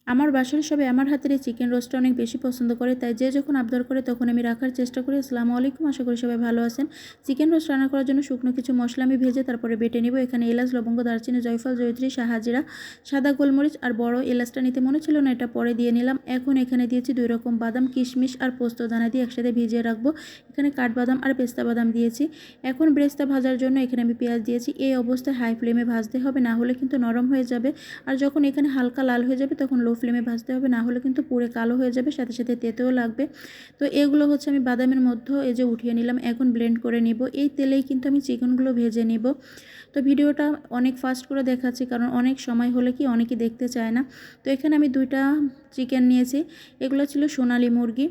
আমার বাসার সবাই আমার হাতের এই চিকেন রোস্টটা অনেক বেশি পছন্দ করে, তাই যে যখন আবদার করে তখন আমি রাখার চেষ্টা করি। আসসালামু আলাইকুম, আশা করি সবাই ভালো আছেন। চিকেন রোস্ট রান্না করার জন্য শুকনো কিছু মশলা আমি ভেজে তারপরে বেটে নিব। এখানে এলাচ, লবঙ্গ, দারচিনি, জয়ফল, জয়ত্রী, শাহাজিরা, সাদা গোলমরিচ আর বড় এলাচটা নিতে মনে ছিল না, এটা পরে দিয়ে নিলাম। এখন এখানে দিয়েছি 2 রকম বাদাম, কিশমিশ আর পোস্ত দানা দিয়ে একসাথে ভিজিয়ে রাখবো। এখানে কাঠবাদাম আর পেস্তা বাদাম দিয়েছি। এখন ব্রেস্তা ভাজার জন্য এখানে আমি পেঁয়াজ দিয়েছি। এই অবস্থায় হাই ফ্লেমে ভাজতে হবে, না হলে কিন্তু নরম হয়ে যাবে। আর যখন এখানে হালকা লাল হয়ে যাবে তখন লো ফ্লেমে ভাজতে হবে, না হলে কিন্তু পুড়ে কালো হয়ে যাবে, সাথে সাথে তেতেও লাগবে। তো এগুলো হচ্ছে আমি বাদামের মধ্যে এই যে উঠিয়ে নিলাম। এখন ব্লেন্ড করে নিব। এই তেলেই কিন্তু আমি চিকেনগুলো ভেজে নিব। তো ভিডিওটা অনেক ফাস্ট করে দেখাচ্ছি, কারণ অনেক সময় হলে কি অনেকে দেখতে চায় না। তো এখানে আমি 2টা চিকেন নিয়েছি। এগুলো ছিল সোনালী মুরগি।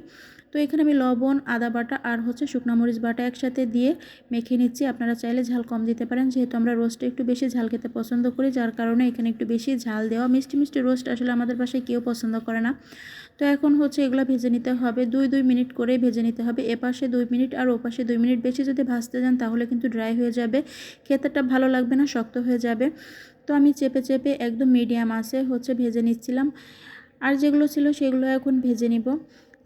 তো এখানে আমি লবণ, আদা বাটা আর হচ্ছে শুকনো মরিচ বাটা একসাথে দিয়ে মেখে নিচ্ছি। আপনারা চাইলে ঝাল কম দিতে পারেন, যেহেতু আমরা রোস্টে একটু বেশি ঝাল খেতে পছন্দ করি, যার কারণে এখানে একটু বেশি ঝাল দেওয়া। মিষ্টি মিষ্টি রোস্ট আসলে আমাদের বাসায় কেউ পছন্দ করে না। তো এখন হচ্ছে এগুলো ভেজে নিতে হবে, 2 মিনিট করে ভেজে নিতে হবে। এপাশে 2 মিনিট আর ওপাশে 2 মিনিট বেশি যদি ভাজতে যান তাহলে কিন্তু ড্রাই হয়ে যাবে, খেতেটা ভালো লাগবে না, শক্ত হয়ে যাবে। তো আমি চেপে চেপে একদম মিডিয়াম আঁচে হচ্ছে ভেজে নিচ্ছিলাম। আর যেগুলো ছিল সেগুলো এখন ভেজে নিব।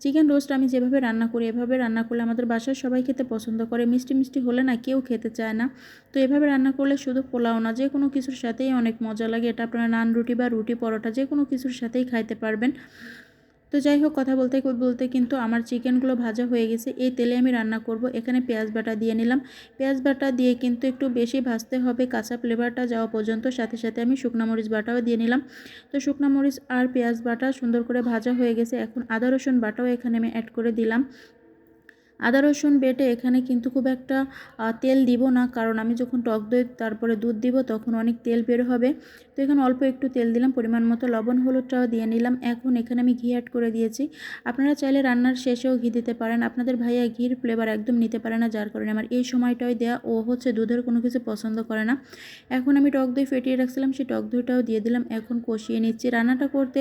চিকেন রোস্ট আমি যেভাবে রান্না করি এভাবে রান্না করলে আমাদের বাসার সবাই খেতে পছন্দ করে। মিষ্টি মিষ্টি হলে না কেউ খেতে চায় না। তো এভাবে রান্না করলে শুধু পোলাও না, যে কোনো কিছুর সাথেই অনেক মজা লাগে। এটা আপনারা নান, রুটি বা রুটি পরোটা যে কোনো কিছুর সাথেই খাইতে পারবেন। তো যাই হোক, কথা বলতে বলতে কিন্তু আমার চিকেনগুলো ভাজা হয়ে গেছে। এই তেলে আমি রান্না করব। এখানে পেঁয়াজ বাটা দিয়ে নিলাম। পেঁয়াজ বাটা দিয়ে কিন্তু একটু বেশি ভাজতে হবে, কাঁচা ফ্লেভারটা যাওয়া পর্যন্ত। সাথে সাথে আমি শুকনো মরিচ বাটাও দিয়ে নিলাম। তো শুকনো মরিচ আর পেঁয়াজ বাটা সুন্দর করে ভাজা হয়ে গেছে। এখন আদা রসুন বাটাও এখানে আমি অ্যাড করে দিলাম। আদা রসুন বেটে এখানে কিন্তু খুব একটা তেল দিব না, কারণ আমি যখন টক দই তারপরে দুধ দিব তখন অনেক তেল বের হবে। তো এখানে অল্প একটু তেল দিলাম, পরিমাণ মতো লবণ, হলুদটাও দিয়ে নিলাম। এখন এখানে আমি ঘি অ্যাড করে দিয়েছি। আপনারা চাইলে রান্নার শেষেও ঘি দিতে পারেন। আপনাদের ভাইয়া ঘির ফ্লেভার একদম নিতে পারে না, যার কারণে আমার এই সময়টাই দেয়া। ও হচ্ছে দুধের কোনো কিছু পছন্দ করে না। এখন আমি টক দই ফেটিয়ে রাখছিলাম, সেই টক দইটাও দিয়ে দিলাম। এখন কষিয়ে নিচ্ছি। রান্নাটা করতে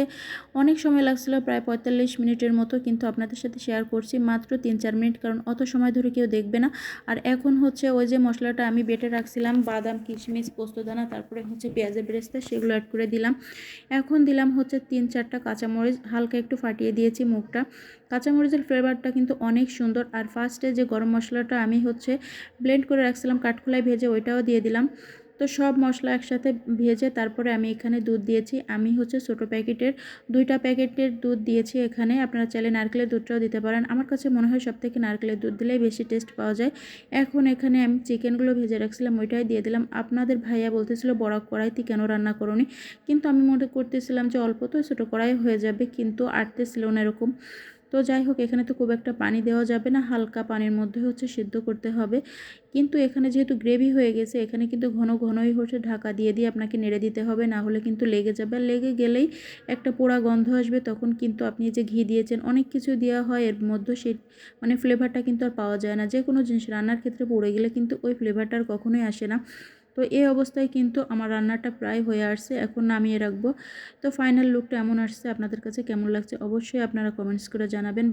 অনেক সময় লাগছিল, প্রায় 45 মিনিটের মতো, কিন্তু আপনাদের সাথে শেয়ার করছি মাত্র 3-4 মিনিট, কারণ অত সময় ধরে কেউ দেখবে না। আর এখন হচ্ছে ওই যে মশলাটা আমি বেটে রাখছিলাম, বাদাম, কিশমিশ, পোস্তদানা, তারপরে হচ্ছে পেঁয়াজের বেরেস্তা, সেগুলো অ্যাড করে দিলাম। এখন দিলাম হচ্ছে 3-4টা কাঁচামরিচ, হালকা একটু ফাটিয়ে দিয়েছি মুখটা। কাঁচামরিচের ফ্লেভারটা কিন্তু অনেক সুন্দর। আর ফার্স্টে যে গরম মশলাটা আমি হচ্ছে ব্লেন্ড করে রাখছিলাম কাঠখোলায় ভেজে, ওইটাও দিয়ে দিলাম। তো সব মশলা একসাথে ভেজে তারপরে আমি এখানে দুধ দিয়েছি। আমি হচ্ছে ছোটো প্যাকেটের 2টা প্যাকেটের দুধ দিয়েছি এখানে। আপনারা চাইলে নারকেলের দুধটাও দিতে পারেন। আমার কাছে মনে হয় সবথেকে নারকেলের দুধ দিলেই বেশি টেস্ট পাওয়া যায়। এখন এখানে আমি চিকেনগুলো ভেজে রাখছিলাম, ওইটাই দিয়ে দিলাম। আপনাদের ভাইয়া বলতেছিল বড় কড়াইতে কেন রান্না করোনি, কিন্তু আমি মনে করতেছিলাম যে অল্প তো, ছোটো কড়াই হয়ে যাবে, কিন্তু আটতেছিল না এরকম। তো যাই হোক, এখানে তো খুব একটা পানি দেওয়া যাবে না, হালকা পানির মধ্যে হচ্ছে সিদ্ধ করতে হবে। কিন্তু এখানে যেহেতু গ্রেভি হয়ে গেছে, এখানে কিন্তু ঘন ঘনই হচ্ছে ঢাকা দিয়ে দিয়ে আপনাকে নেড়ে দিতে হবে, না হলে কিন্তু লেগে যাবে। আর লেগে গেলেই একটা পোড়া গন্ধ আসবে, তখন কিন্তু আপনি যে ঘি দিয়েছেন, অনেক কিছু দেওয়া হয় এর মধ্যে, সেই মানে ফ্লেভারটা কিন্তু আর পাওয়া যায় না। যে কোনো জিনিস রান্নার ক্ষেত্রে পড়ে গেলে কিন্তু ওই ফ্লেভারটা আর কখনোই আসে না। তো এই অবস্থায় কিন্তু আমার রান্নাটা প্রায় হয়ে আসছে, এখন নামিয়ে রাখবো। তো ফাইনাল লুকটা এমন আসছে। আপনাদের কাছে কেমন লাগছে অবশ্যই আপনারা কমেন্টস করে জানাবেন।